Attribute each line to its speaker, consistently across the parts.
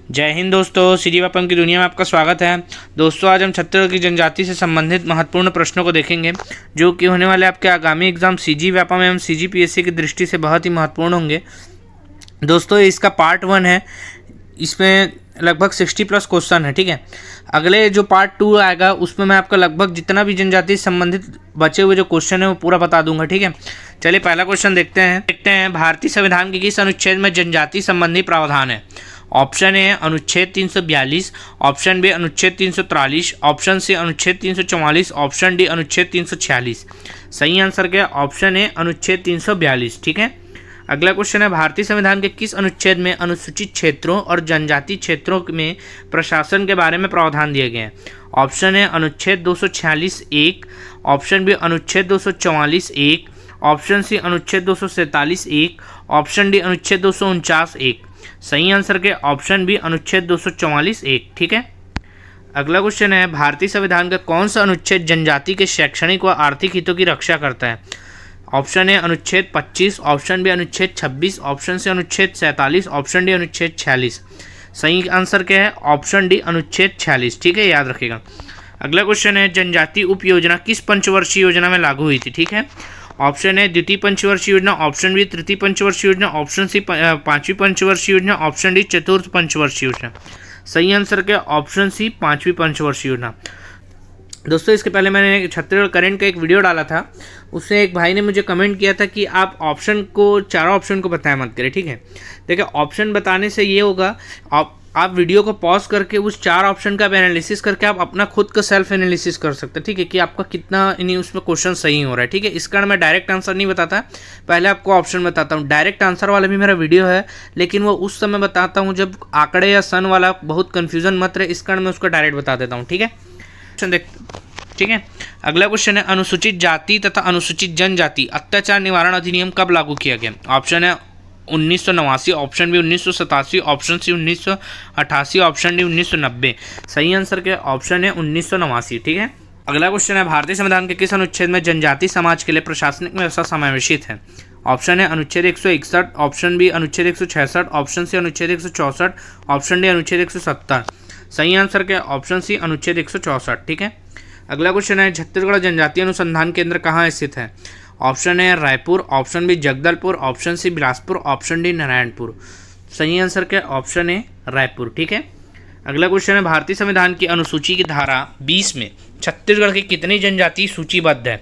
Speaker 1: जय हिंद दोस्तों, CG weapon की दुनिया में आपका स्वागत है। दोस्तों, आज हम छत्तीसगढ़ की जनजाति से संबंधित महत्वपूर्ण प्रश्नों को देखेंगे जो कि होने वाले आपके आगामी एग्जाम सीजी वेपम एवं सीजीपीएससी की दृष्टि से बहुत ही महत्वपूर्ण होंगे। दोस्तों, इसका पार्ट 1 है, इसमें लगभग 60+ क्वेश्चन है। ठीक है, अगले जो पार्ट 2 आएगा उसमें मैं आपका लगभग जितना भी जनजाति से संबंधित बचे हुए जो क्वेश्चन है वो पूरा बता दूंगा। ठीक है, चलिए पहला क्वेश्चन देखते हैं। भारतीय संविधान के किस अनुच्छेद में जनजाति संबंधी प्रावधान है? ऑप्शन ए अनुच्छेद 342, ऑप्शन बी अनुच्छेद 343, ऑप्शन सी अनुच्छेद 344, ऑप्शन डी अनुच्छेद 346। सही आंसर क्या है? ऑप्शन ए अनुच्छेद 342। ठीक है, अगला क्वेश्चन है, भारतीय संविधान के किस अनुच्छेद में अनुसूचित क्षेत्रों और जनजाति क्षेत्रों में प्रशासन के बारे में प्रावधान दिए गए हैं? ऑप्शन ए अनुच्छेद 246(1), ऑप्शन बी अनुच्छेद 244(1), ऑप्शन सी अनुच्छेद 247(1), ऑप्शन डी अनुच्छेद 249(1). सही आंसर के ऑप्शन बी अनुच्छेद 244(1). ठीक है, अगला क्वेश्चन है, भारतीय संविधान का कौन सा अनुच्छेद जनजाति के शैक्षणिक व आर्थिक हितों की रक्षा करता है? ऑप्शन ए अनुच्छेद 25, ऑप्शन बी अनुच्छेद 26, ऑप्शन सी अनुच्छेद 47, ऑप्शन डी अनुच्छेद 46। सही आंसर क्या है? ऑप्शन डी अनुच्छेद 46। ठीक है, याद रखिएगा। अगला क्वेश्चन है, जनजाति उप योजना किस पंचवर्षीय योजना में लागू हुई थी? ठीक है, ऑप्शन ए द्वितीय पंचवर्षीय योजना, ऑप्शन बी तृतीय पंचवर्षीय योजना, ऑप्शन सी पांचवी पंचवर्षीय योजना, ऑप्शन डी चतुर्थ पंचवर्षीय योजना। सही आंसर क्या? ऑप्शन सी पांचवी पंचवर्षीय योजना। दोस्तों, इसके पहले मैंने छत्तीसगढ़ करंट का एक वीडियो डाला था, उससे एक भाई ने मुझे कमेंट किया था कि आप ऑप्शन को, चारों ऑप्शन को बताया मत करें। ठीक है, देखिए ऑप्शन बताने से ये होगा, आप वीडियो को पॉज करके उस 4 ऑप्शन का एनालिसिस करके आप अपना खुद का सेल्फ एनालिसिस कर सकते हैं। ठीक है, कि आपका कितना इन्हीं उसमें क्वेश्चन सही हो रहा है। ठीक है, इस कारण मैं डायरेक्ट आंसर नहीं बताता, पहले आपको ऑप्शन बताता हूँ। डायरेक्ट आंसर वाला भी मेरा वीडियो है, लेकिन वो उस समय बताता हूँ जब आंकड़े या सन वाला बहुत कन्फ्यूजन मत रहे, इस कारण मैं उसको डायरेक्ट बता देता हूँ। ठीक है, ठीक है, अगला क्वेश्चन है, अनुसूचित जाति तथा अनुसूचित जनजाति अत्याचार निवारण अधिनियम कब लागू किया गया? ऑप्शन है 1989, option B 1987, option C 1988, option D 1990। सही आंसर क्या? ऑप्शन है 1989। ठीक है, अगला क्वेश्चन है, भारतीय संविधान के किस अनुच्छेद में जनजाति समाज के लिए प्रशासनिक व्यवस्था समावेशित है? ऑप्शन है अनुच्छेद 161, ऑप्शन बी अनुच्छेद 166, ऑप्शन सी अनुच्छेद 164, ऑप्शन डी अनुच्छेद 170। सही आंसर क्या? ऑप्शन सी अनुच्छेद 164। ठीक है, अगला क्वेश्चन है, छत्तीसगढ़ जनजातीय अनुसंधान केंद्र कहाँ स्थित है? ऑप्शन है Raipur, option B Jagdalpur, option C Bilaspur, option D Narayanpur. सही आंसर क्या? Option A Raipur. ठीक है, अगला क्वेश्चन है, भारतीय संविधान की अनुसूची की धारा 20 में छत्तीसगढ़ की कितनी जनजाति सूचीबद्ध है?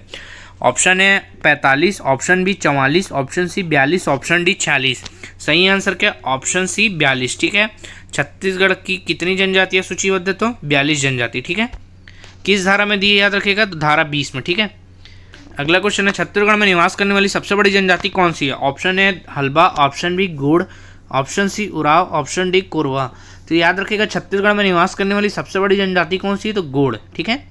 Speaker 1: ऑप्शन है 45, option B 44, option C 42, option D 46। सही आंसर क्या? Option C 42। ठीक है, छत्तीसगढ़ की कितनी जनजातियाँ सूचीबद्ध है? तो 42 जनजाति। ठीक है, किस धारा में दी है याद रखिएगा? तो धारा 20 में। ठीक है, अगला क्वेश्चन है, छत्तीसगढ़ में निवास करने वाली सबसे बड़ी जनजाति कौन सी है? Option A Halba, option B Gond, option C Oraon, option D Korwa. तो याद रखिएगा, छत्तीसगढ़ में निवास करने वाली सबसे बड़ी जनजाति कौन सी है? तो गोड़। ठीक है,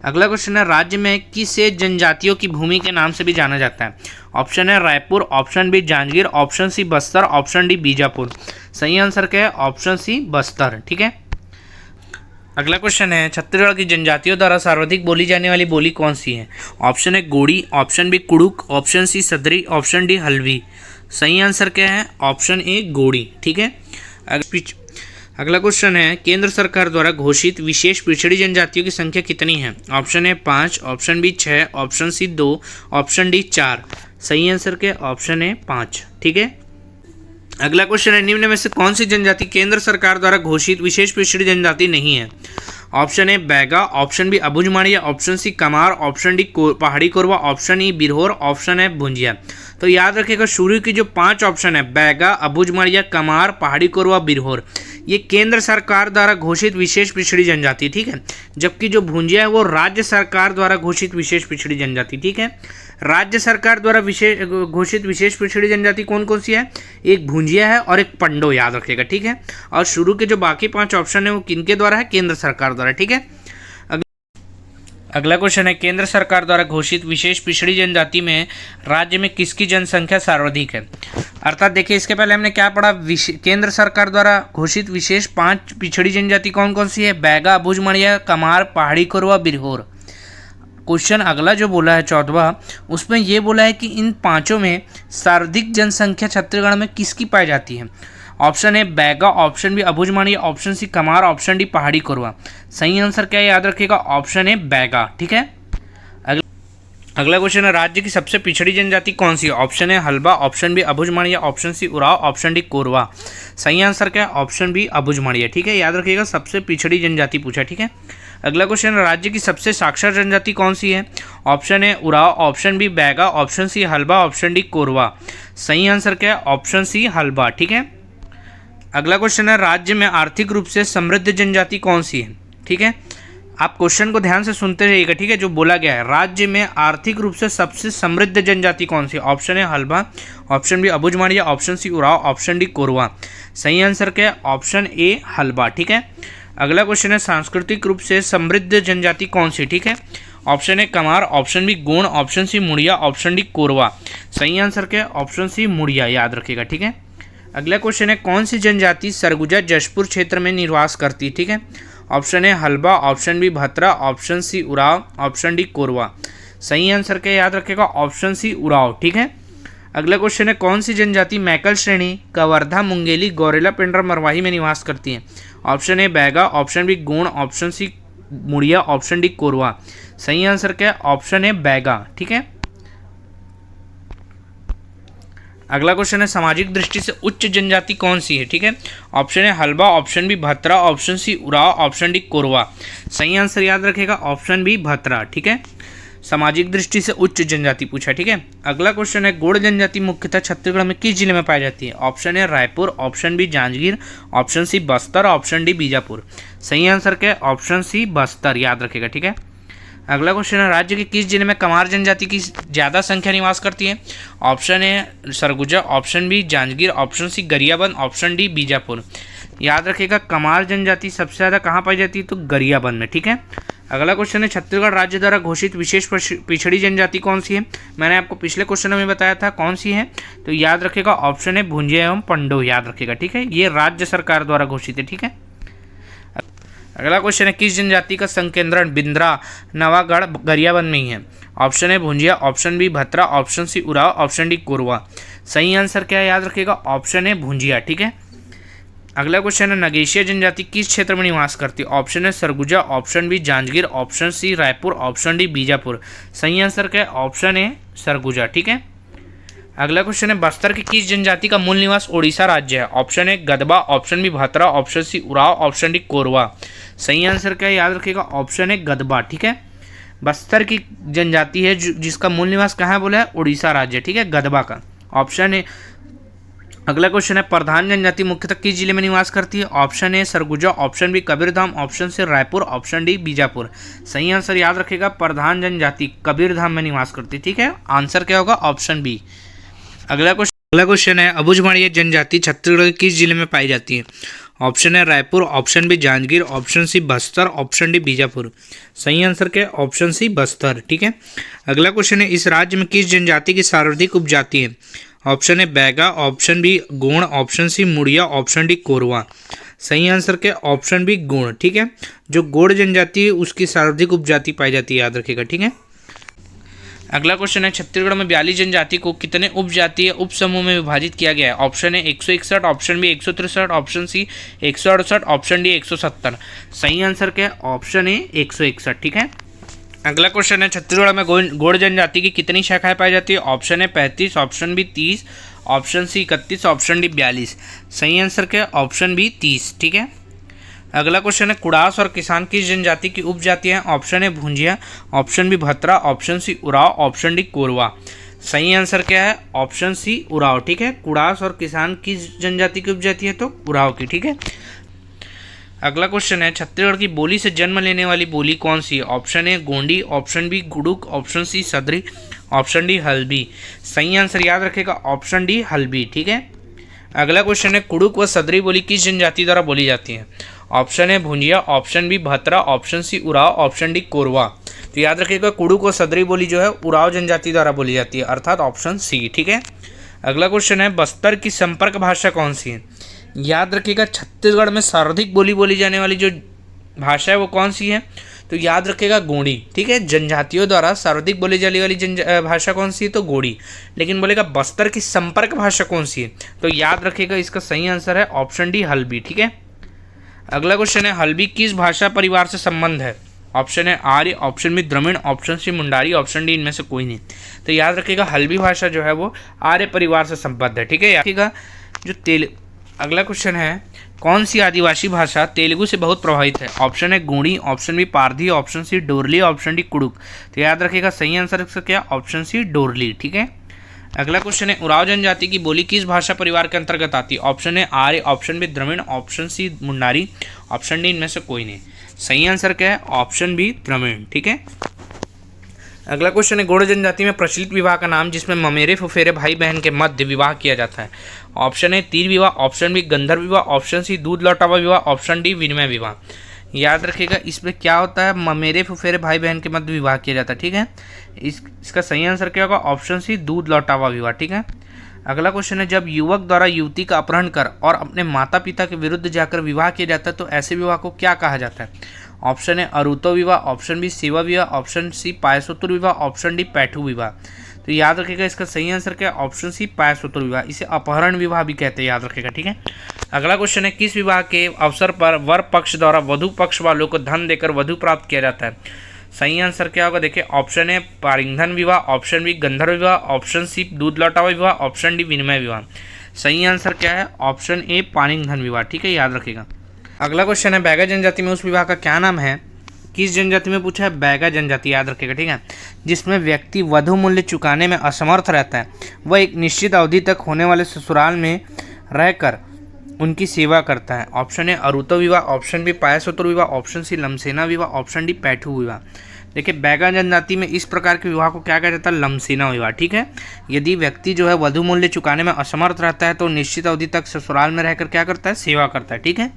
Speaker 1: अगला क्वेश्चन है, राज्य में किसे जनजातियों की भूमि के नाम से भी जाना जाता है? ऑप्शन है Raipur, option B Janjgir, option C Bastar, option D Bijapur. सही आंसर क्या है? Option C Bastar. ठीक है, अगला क्वेश्चन है, छत्तीसगढ़ की जनजातियों द्वारा सर्वाधिक बोली जाने वाली बोली कौन सी है? ऑप्शन है Gondi, option B Kurukh, option C Sadri, option D Halbi. सही आंसर क्या है? ऑप्शन ए गोड़ी। ठीक है, अगला क्वेश्चन है, केंद्र सरकार द्वारा घोषित विशेष पिछड़ी जनजातियों की संख्या कितनी है? Option A 5, option B 6, option C 2, option D 4। सही आंसर क्या? Option A 5। ठीक है, अगला क्वेश्चन है, निम्न में से कौन सी जनजाति केंद्र सरकार द्वारा घोषित विशेष पिछड़ी जनजाति नहीं है? Option A Baiga, option B Abujhmaria, option C Kamar, option D पहाड़ी Korwa, option E Birhor, option है भुंजिया। तो याद रखिएगा, शुरू की जो 5 ऑप्शन है, बैगा, अबुझमाड़िया, कमार, पहाड़ी कोरवा, बिरहोर, ये केंद्र सरकार द्वारा घोषित विशेष पिछड़ी जनजाति। ठीक है, जबकि जो भुंजिया है वो राज्य सरकार द्वारा घोषित विशेष पिछड़ी जनजाति। ठीक है, राज्य सरकार द्वारा घोषित विशेष पिछड़ी जनजाति कौन कौन सी है? एक भुंजिया है और एक पंडो, याद रखिएगा। ठीक है, और शुरू के जो बाकी 5 ऑप्शन है वो किनके द्वारा है? केंद्र सरकार द्वारा। ठीक है, अगला क्वेश्चन है, केंद्र सरकार द्वारा घोषित विशेष पिछड़ी जनजाति में राज्य में किसकी जनसंख्या सर्वाधिक है? अर्थात देखिए, इसके पहले हमने क्या पढ़ा, केंद्र सरकार द्वारा घोषित विशेष 5 पिछड़ी जनजाति कौन कौन सी है? बैगा, अबुझमाड़िया, कमार, पहाड़ी कोरवा, बिरहोर। क्वेश्चन अगला जो बोला है 14वां, उसमें ये बोला है कि इन 5 में सर्वाधिक जनसंख्या छत्तीसगढ़ में किसकी पाई जाती है? Option A Baiga, option B Abujhmaria, option C Kamar, option D पहाड़ी कोरवा। सही आंसर क्या है याद रखिएगा, ऑप्शन ए बैगा। ठीक है, अगला क्वेश्चन है राज्य की सबसे पिछड़ी जनजाति कौन सी है? Option A Halba, option B Abujhmaria, option C Oraon, option D Korwa. सही आंसर क्या है, ऑप्शन बी अबुझमाड़िया। ठीक है, याद रखिएगा सबसे पिछड़ी जनजाति पूछा। ठीक है, अगला क्वेश्चन है राज्य की सबसे साक्षर जनजाति कौन सी है? Option A Oraon, option B Baiga, option C Halba, option D Korwa. सही आंसर क्या है, ऑप्शन सी हल्बा। ठीक है, अगला क्वेश्चन है राज्य में आर्थिक रूप से समृद्ध जनजाति कौन सी है? ठीक है, आप क्वेश्चन को ध्यान से सुनते रहिएगा। ठीक है, जो बोला गया है राज्य में आर्थिक रूप से सबसे समृद्ध जनजाति कौन सी है? Option A Halba, option B Abujhmaria, option C Oraon, option D Korwa. सही आंसर क्या है, ऑप्शन ए हल्बा। ठीक है, अगला क्वेश्चन है सांस्कृतिक रूप से समृद्ध जनजाति कौन सी? ठीक है, option A Kamar, option B Gond, option C Muria, option D Korwa. सही आंसर क्या है, ऑप्शन सी मुड़िया। याद रखिएगा। ठीक है, अगला क्वेश्चन है कौन सी जनजाति सरगुजा जशपुर क्षेत्र में निवास करती है? ठीक है, option A Halba, option B Bhatra, option C Oraon, option D Korwa. सही आंसर क्या याद रखेगा, ऑप्शन सी उराव। ठीक है, अगला क्वेश्चन है कौन सी जनजाति मैकल श्रेणी कवर्धा मुंगेली गौरेला पिंडर मरवाही में निवास करती है? Option A Baiga, option B Gond, option C Muria, option D Korwa. सही आंसर क्या है, ऑप्शन ए बैगा। ठीक है, अगला क्वेश्चन है सामाजिक दृष्टि से उच्च जनजाति कौन सी है? ठीक है, option A Halba, option B Bhatra, option C Oraon, option D Korwa. सही आंसर याद रखेगा, ऑप्शन बी भत्रा। ठीक है, सामाजिक दृष्टि से उच्च जनजाति पूछा। ठीक है, अगला क्वेश्चन है गोंड जनजाति मुख्यतः छत्तीसगढ़ में किस जिले में पाई जाती है? ऑप्शन है Raipur, option B Janjgir, option C Bastar, option D Bijapur. सही आंसर क्या है, ऑप्शन सी बस्तर। याद रखेगा। ठीक है, अगला क्वेश्चन है राज्य के किस जिले में कमार जनजाति की ज़्यादा संख्या निवास करती है? Option A Surguja, option B Janjgir, option C Gariaband, option D Bijapur. याद रखिएगा कमार जनजाति सबसे ज़्यादा कहाँ पाई जाती है? तो गरियाबंद में। ठीक है, अगला क्वेश्चन है छत्तीसगढ़ राज्य द्वारा घोषित विशेष पिछड़ी जनजाति कौन सी है? मैंने आपको पिछले क्वेश्चन में बताया था कौन सी है, तो याद रखिएगा ऑप्शन है भुंजिया एवं पंडो। याद रखिएगा। ठीक है, ये राज्य सरकार द्वारा घोषित है। ठीक है, अगला क्वेश्चन है किस जनजाति का संकेंद्रण बिंद्रा नवागढ़ गरियाबंद में ही है? ऑप्शन है Bhunjia, option B Bhatra, option C Oraon, option D Korwa. सही आंसर क्या है? याद रखिएगा ऑप्शन है भुंजिया। ठीक है, अगला क्वेश्चन है नगेशिया जनजाति किस क्षेत्र में निवास करती है? Option A Surguja, option B Janjgir, option C Raipur, option D Bijapur. सही आंसर क्या है? Option A Surguja. ठीक है, अगला क्वेश्चन है बस्तर की किस जनजाति का मूल निवास ओडिशा राज्य है? Option A Gadaba, option B Bhatra, option C Oraon, option D Korwa. सही आंसर क्या है? याद रखिएगा ऑप्शन ए गदबा। ठीक है, बस्तर की जनजाति है जिसका मूल निवास कहाँ है बोला है? उड़ीसा राज्य। ठीक है, गदबा का ऑप्शन ए। अगला क्वेश्चन है प्रधान जनजाति मुख्यतः किस जिले में निवास करती है? Option A Surguja, option B Kabirdham, option C Raipur, option D Bijapur. सही आंसर याद रखिएगा प्रधान जनजाति कबीरधाम में निवास करती है। ठीक है, आंसर क्या होगा? Option B. अगला क्वेश्चन है अबुझमाड़िया जनजाति छत्तीसगढ़ के किस जिले में पाई जाती है? ऑप्शन है Raipur, option B Janjgir, option C Bastar, option D Bijapur. सही आंसर क्या है? Option C Bastar. ठीक है, अगला क्वेश्चन है इस राज्य में किस जनजाति की सर्वाधिक उपजाति है? ऑप्शन है Baiga, option B Gond, option C Muria, option D Korwa. सही आंसर क्या? Option B Gond. ठीक है, जो गोंड जनजाति है उसकी सर्वाधिक उपजाति पाई जाती है। याद रखिएगा। ठीक है, अगला क्वेश्चन है छत्तीसगढ़ में 42 जनजाति को कितने उपजातीय उप समूह में विभाजित किया गया है? Option A 161, option B 163, option C 168, option D 170। सही आंसर क्या है? Option A 161। ठीक है, अगला क्वेश्चन है छत्तीसगढ़ में गोंड जनजाति की कितनी शाखाएं पाई जाती है? Option A 35, option B 30, option C 31, option D 42। सही आंसर क्या है? Option B 30। ठीक है, अगला क्वेश्चन है कुड़ास और किसान किस जनजाति की उपजातियां हैं? ऑप्शन है Bhunjia, option B Bhatra, option C Oraon, option D Korwa. सही आंसर क्या है? Option C Oraon. ठीक है, कुड़ास और किसान किस जनजाति की उपजाति है? तो उराव की। ठीक है, अगला क्वेश्चन है छत्तीसगढ़ की बोली से जन्म लेने वाली बोली कौन सी है? Option A Gondi, option B Kurukh, option C Sadri, option D Halbi. सही आंसर याद रखेगा ऑप्शन डी हल्बी। ठीक है, अगला क्वेश्चन है कुड़ुक व सदरी बोली किस जनजाति द्वारा बोली जाती है? ऑप्शन है Bhunjia, option B Bhatra, option C Oraon, option D Korwa. तो याद रखिएगा कुड़ुक व सदरी बोली जो है उराव जनजाति द्वारा बोली जाती है, अर्थात ऑप्शन सी। ठीक है, अगला क्वेश्चन है बस्तर की संपर्क भाषा कौन सी है? याद रखिएगा छत्तीसगढ़ में सर्वाधिक बोली जाने वाली जो भाषा है वो कौन सी है? तो याद रखेगा गोंडी। ठीक है, जनजातियों द्वारा सर्वाधिक बोली जाने वाली भाषा कौन सी है, तो गोंडी। लेकिन बोलेगा बस्तर की संपर्क भाषा कौन सी है, तो याद रखेगा इसका सही आंसर है ऑप्शन डी हल्बी। ठीक है, अगला क्वेश्चन है हल्बी किस भाषा परिवार से संबंध है, option A Arya, option B Dravid, option C Mundari, option D इनमें से कोई नहीं। तो याद रखिएगा हल्बी भाषा जो है वो आर्य परिवार से संबद्ध है। ठीक है, याद रखिएगा जो अगला क्वेश्चन है कौन सी आदिवासी भाषा तेलुगु से बहुत प्रभावित है, option A Gondi, option B Pardhi, option C Dorli, option D Kurukh. तो याद रखिएगा सही आंसर इसका क्या, ऑप्शन सी डोरली। ठीक है, अगला क्वेश्चन है उराव जनजाति की बोली किस भाषा परिवार के अंतर्गत आती है, option A Arya, option B Dravid, option C Mundari, option D इनमें से कोई नहीं। सही आंसर क्या है, ऑप्शन बी द्रविड़। ठीक है, अगला क्वेश्चन है गौड़ जनजाति में प्रचलित विवाह का नाम जिसमें ममेरे फुफेरे भाई बहन के मध्य विवाह किया जाता है, ऑप्शन है तीर विवाह, ऑप्शन बी गंधर्व विवाह, ऑप्शन सी दूध लौटावा विवाह, ऑप्शन डी विनिमय विवाह। याद रखिएगा इसमें क्या होता है, ममेरे फुफेरे भाई बहन के मध्य विवाह किया जाता है। ठीक है, इसका सही आंसर क्या होगा, ऑप्शन सी दूध लौटावा विवाह। ठीक है, अगला क्वेश्चन है जब युवक द्वारा युवती का अपहरण कर और अपने माता पिता के विरुद्ध जाकर विवाह किया जाता है तो ऐसे विवाह को क्या कहा जाता है, ऑप्शन है अरुतो विवाह, ऑप्शन बी सेवा विवाह, ऑप्शन सी पायसोत्तर विवाह, ऑप्शन डी पैठू विवाह। तो याद रखिएगा इसका सही आंसर क्या है, ऑप्शन सी पायसोत्तर विवाह, इसे अपहरण विवाह भी कहते हैं, याद रखिएगा। ठीक है, अगला क्वेश्चन है किस विवाह के अवसर पर वर पक्ष द्वारा वधु पक्ष वालों को धन देकर वधु प्राप्त किया जाता है, सही आंसर क्या होगा, देखिए ऑप्शन है पारिंधन विवाह, ऑप्शन बी गंधर्व विवाह, ऑप्शन सी दूध लौटावा विवाह, ऑप्शन डी विनिमय विवाह। सही आंसर क्या है, ऑप्शन ए पारिंधन विवाह। ठीक है, याद रखिएगा। अगला क्वेश्चन है बैगा जनजाति में उस विवाह का क्या नाम है, किस जनजाति में पूछा है, बैगा जनजाति, याद रखिएगा। ठीक है, जिसमें व्यक्ति वधु मूल्य चुकाने में असमर्थ रहता है, वह एक निश्चित अवधि तक होने वाले ससुराल में रहकर उनकी सेवा करता है, ऑप्शन है अरुतो विवाह, ऑप्शन बी पायसोत्तर विवाह, ऑप्शन सी लमसेना विवाह, ऑप्शन डी पैठू विवाह। देखिए बैगा जनजाति में इस प्रकार के विवाह को क्या कहा जाता है, लमसेना विवाह। ठीक है, यदि व्यक्ति जो है वधु मूल्य चुकाने में असमर्थ रहता है तो निश्चित अवधि तक ससुराल में रहकर क्या करता है, सेवा करता है। ठीक है,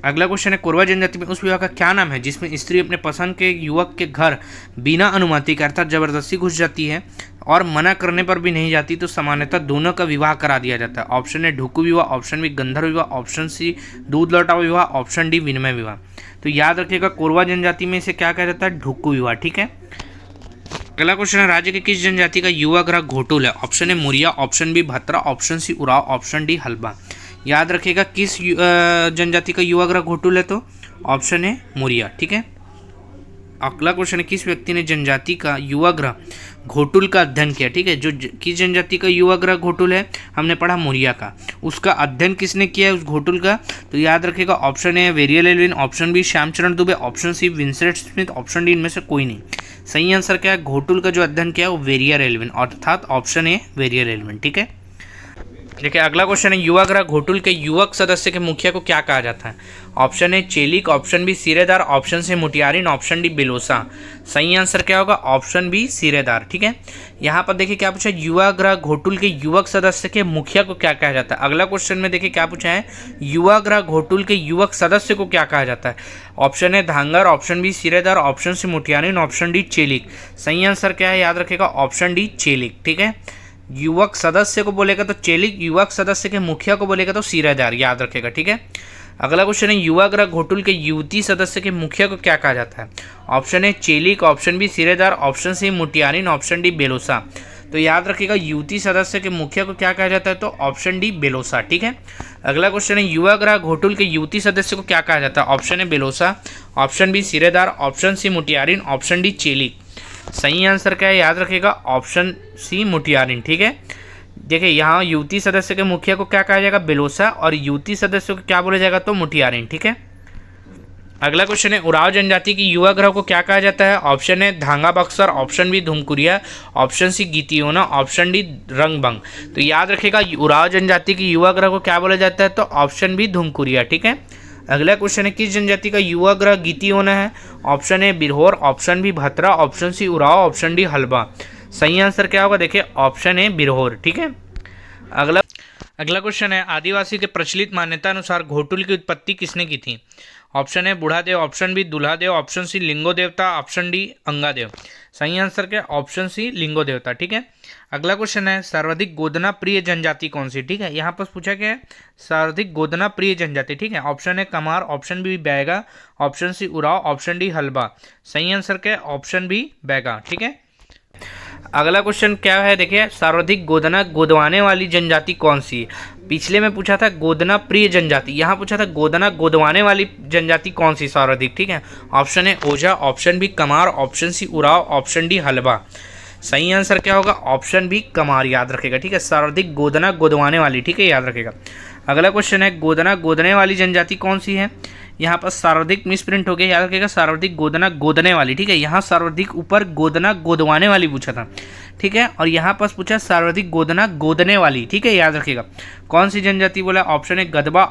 Speaker 1: अगला क्वेश्चन है कोरवा जनजाति में उस विवाह का क्या नाम है जिसमें स्त्री अपने पसंद के युवक के घर बिना अनुमति के अर्थात जबरदस्ती घुस जाती है और मना करने पर भी नहीं जाती तो सामान्यतः दोनों का विवाह करा दिया जाता है, ऑप्शन है ढुकू विवाह, ऑप्शन बी गंधर्व विवाह, ऑप्शन सी दूध लौटावा विवाह, ऑप्शन डी विनिमय विवाह। तो याद रखिएगा कोरवा जनजाति में इसे क्या कहा जाता है, ढुकू विवाह। ठीक है, अगला क्वेश्चन है राज्य के किस जनजाति का युवा ग्रह घोटुल है, option A Muria, option B Bhatra, option C Oraon, option D Halba. याद रखिएगा किस जनजाति का युवा ग्रह घोटुल है, तो ऑप्शन है मुरिया। ठीक है, अगला क्वेश्चन है किस व्यक्ति ने जनजाति का युवा ग्रह घोटुल का अध्ययन किया। ठीक है, जो किस जनजाति का युवा ग्रह घोटुल है, हमने पढ़ा मुरिया का, उसका अध्ययन किसने किया है उस घोटुल का, तो याद रखिएगा option A Verrier Elwin, option B Shyamacharan Dube, option C Vincent Smith, option D इनमें से कोई नहीं। सही आंसर क्या है, घोटुल का जो अध्ययन किया वो वेरियल एल्विन, अर्थात ऑप्शन ए वेरियल एल्विन। ठीक है, देखिए अगला क्वेश्चन है युवा ग्रह घोटुल के युवक सदस्य के मुखिया को क्या कहा जाता है, ऑप्शन है चेलिक, ऑप्शन बी सिरेदार, ऑप्शन से मुटियारिन, ऑप्शन डी बेलोसा। सही आंसर क्या होगा, ऑप्शन बी सिरेदार। ठीक है, यहाँ पर देखिए क्या पूछा है, युवा ग्रह घोटुल के युवक सदस्य के मुखिया को क्या कहा जाता है। अगला क्वेश्चन में देखिए क्या पूछा है, युवा ग्रह घोटुल के युवक सदस्य को क्या कहा जाता है, ऑप्शन है धांगर, ऑप्शन बी सिरेदार, ऑप्शन से मुटियारिन, ऑप्शन डी चेलिक। सही आंसर क्या है, याद रखेगा ऑप्शन डी चेलिक। ठीक है, युवक सदस्य को बोलेगा तो चेलिक, युवक सदस्य के मुखिया को बोलेगा तो सिरेदार, याद रखेगा। ठीक है, अगला क्वेश्चन है युवा ग्रह घोटुल के युवती सदस्य के मुखिया को क्या कहा जाता है, ऑप्शन है चेलिक, ऑप्शन बी सिरेदार, ऑप्शन सी मुटियारिन, ऑप्शन डी बेलोसा। तो याद रखिएगा युवती सदस्य के मुखिया को क्या कहा जाता है, तो ऑप्शन डी बेलोसा। ठीक है, अगला क्वेश्चन है युवा ग्रह घोटुल के युवती सदस्य को क्या कहा जाता है, ऑप्शन है बेलोसा, ऑप्शन बी सिरेदार, ऑप्शन सी मुटियारिन, ऑप्शन डी चेलिक। सही आंसर क्या है, याद रखिएगा ऑप्शन सी मुटियारिन। ठीक है, देखिए यहाँ युवती सदस्य के मुखिया को क्या कहा जाएगा, बेलोसा, और युवती सदस्य को क्या बोला जाएगा, तो मुटियारिन। ठीक है, अगला क्वेश्चन है उराव जनजाति की युवा ग्रह को क्या कहा जाता है, ऑप्शन है धांगा बक्सर, ऑप्शन बी धुमकुरिया, ऑप्शन सी गीतियोना, ऑप्शन डी रंगबंग। तो याद रखिएगा उराव जनजाति की युवा ग्रह को क्या बोला जाता है, तो ऑप्शन बी धुमकुरिया। ठीक है, अगला क्वेश्चन है किस जनजाति का युवा ग्रह गीतियोना है, option A Birhor, option B Bhatra, option C Oraon, option D Halba. सही आंसर क्या होगा, देखिए ऑप्शन ए बिरहोर। ठीक है, अगला क्वेश्चन है, आदिवासी के प्रचलित मान्यता अनुसार घोटुल की उत्पत्ति किसने की थी? Option A Budhadev, option B Dulhadev, option C Lingo देवता, ऑप्शन डी अंगादेव। सही आंसर क्या? ऑप्शन सी लिंगो देवता। ठीक है। अगला क्वेश्चन है, सर्वाधिक गोदना प्रिय जनजाति कौन सी? ठीक है, यहाँ पर पूछा गया है सर्वाधिक गोदना प्रिय जनजाति। ठीक है, option A Kamar, option B Baiga, option C Oraon, option D Halba. सही आंसर क्या? Option B Baiga. ठीक है। अगला क्वेश्चन क्या है, देखिए, सर्वाधिक गोदना गोदवाने वाली जनजाति कौन सी? पिछले में पूछा था गोदना प्रिय जनजाति, यहाँ पूछा था गोदना गोदवाने वाली जनजाति कौन सी सर्वाधिक? ठीक है, option A Ojha, option B Kamar, option C Oraon, option D Halba. सही आंसर क्या होगा? ऑप्शन बी कमार, याद रखेगा। ठीक है, सर्वाधिक गोदना गोदवाने वाली। ठीक है, याद रखेगा। अगला क्वेश्चन है, गोदना गोदने वाली जनजाति कौन सी है? यहाँ पर सर्वाधिक मिस प्रिंट हो गया, याद रखेगा, सर्वाधिक गोदना गोदने वाली। ठीक है, यहाँ सर्वाधिक ऊपर गोदना गोदवाने वाली पूछा था। ठीक है, और यहाँ पर पूछा सर्वाधिक गोदना गोदने वाली। ठीक है, याद रखेगा। कौन सी जनजाति बोला? ऑप्शन है गदबा,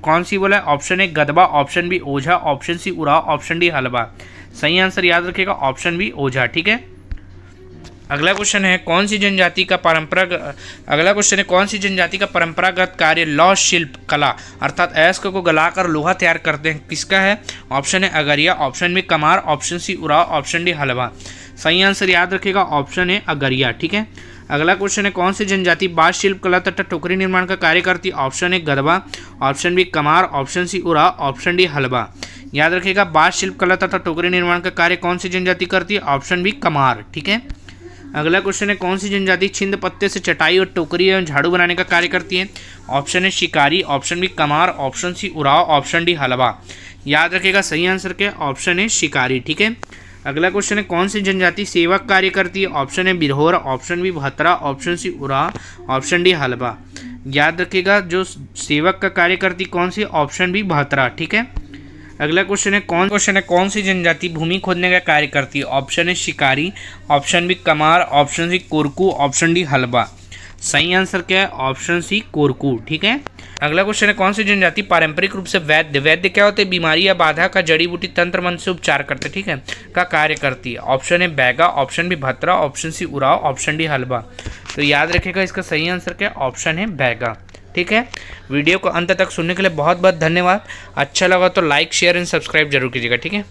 Speaker 1: कौन सी बोला? Option A Gadaba, option B Ojha, option C Oraon, option D Halba. सही आंसर याद रखेगा, ऑप्शन बी ओझा। ठीक है। अगला क्वेश्चन है, कौन सी जनजाति का परंपरागत कार्य लौह शिल्प कला अर्थात अयस्क को गलाकर लोहा तैयार करते हैं, किसका है? Option A Agaria, option B Kamar, option C Oraon, option D Halba. सही आंसर याद रखेगा, ऑप्शन है अगरिया। ठीक है। अगला क्वेश्चन है, कौन सी जनजाति बाँस शिल्प कला तथा टोकरी निर्माण का कार्य करती है? Option A Gadaba, option B Kamar, option C Oraon, option D Halba. याद रखेगा, बाँस शिल्प कला तथा टोकरी निर्माण का कार्य कौन सी जनजाति करती है? Option B Kamar. ठीक है। अगला क्वेश्चन है, कौन सी जनजाति छिंद पत्ते से चटाई और टोकरी एवं झाड़ू बनाने का कार्य करती है? ऑप्शन है शिकारी, option B Kamar, option C Oraon, option D Halba. याद रखेगा, सही आंसर क्या? ऑप्शन है शिकारी। ठीक है। अगला क्वेश्चन है, कौन सी जनजाति सेवक कार्य करती है? Option A Birhor, option B Bhatra, option C Oraon, option D Halba. याद रखेगा, जो सेवक का कार्य करती कौन सी? ऑप्शन बी भतरा। ठीक है। अगला क्वेश्चन है, कौन सी जनजाति भूमि खोदने का कार्य करती है? ऑप्शन है शिकारी, option B Kamar, option C Korku, option D Halba. सही आंसर क्या है? Option C Korku. ठीक है। अगला क्वेश्चन है, कौन सी जनजाति पारंपरिक रूप से वैद्य क्या होते हैं? बीमारी या बाधा का जड़ी बूटी तंत्र मंत्र से उपचार करते, ठीक है, का कार्य करती है? ऑप्शन है Baiga, option B Bhatra, option C Oraon, option D Halba. तो याद रखिएगा, इसका सही आंसर क्या? ऑप्शन है बैगा। ठीक है। वीडियो को अंत तक सुनने के लिए बहुत बहुत धन्यवाद। अच्छा लगा तो लाइक शेयर एंड सब्सक्राइब जरूर कीजिएगा। ठीक है।